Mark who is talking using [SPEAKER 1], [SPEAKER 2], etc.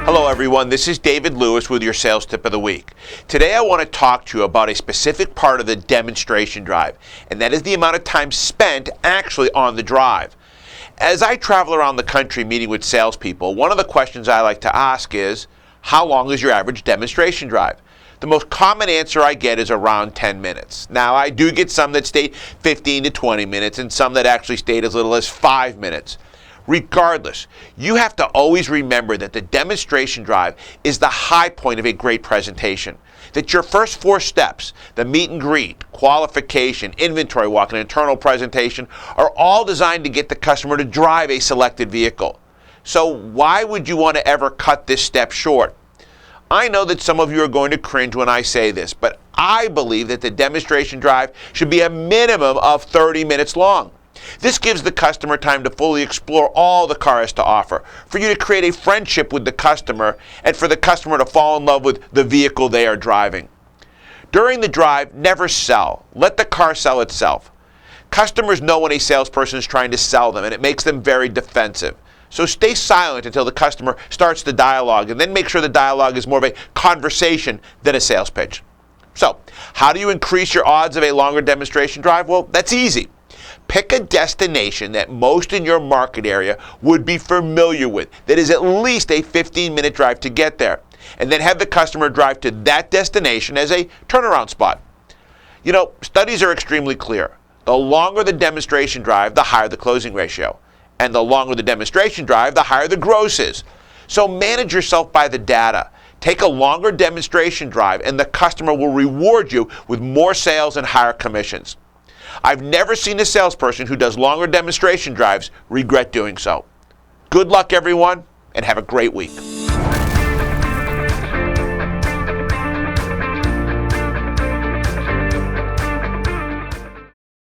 [SPEAKER 1] Hello everyone, this is David Lewis with your sales tip of the week. Today I want to talk to you about a specific part of the demonstration drive, and that is the amount of time spent actually on the drive. As I travel around the country meeting with salespeople, one of the questions I like to ask is, how long is your average demonstration drive? The most common answer I get is around 10 minutes. Now I do get some that state 15 to 20 minutes and some that actually state as little as 5 minutes. Regardless, you have to always remember that the demonstration drive is the high point of a great presentation. That your first 4 steps, the meet and greet, qualification, inventory walk, and internal presentation, are all designed to get the customer to drive a selected vehicle. So why would you want to ever cut this step short? I know that some of you are going to cringe when I say this, but I believe that the demonstration drive should be a minimum of 30 minutes long. This gives the customer time to fully explore all the car has to offer, for you to create a friendship with the customer, and for the customer to fall in love with the vehicle they are driving. During the drive, never sell. Let the car sell itself. Customers know when a salesperson is trying to sell them, and it makes them very defensive. So stay silent until the customer starts the dialogue, and then make sure the dialogue is more of a conversation than a sales pitch. So, how do you increase your odds of a longer demonstration drive? Well, that's easy. Pick a destination that most in your market area would be familiar with, that is at least a 15-minute drive to get there, and then have the customer drive to that destination as a turnaround spot. You know, studies are extremely clear. The longer the demonstration drive, the higher the closing ratio. And the longer the demonstration drive, the higher the gross is. So manage yourself by the data. Take a longer demonstration drive, and the customer will reward you with more sales and higher commissions. I've never seen a salesperson who does longer demonstration drives regret doing so. Good luck, everyone, and have a great week.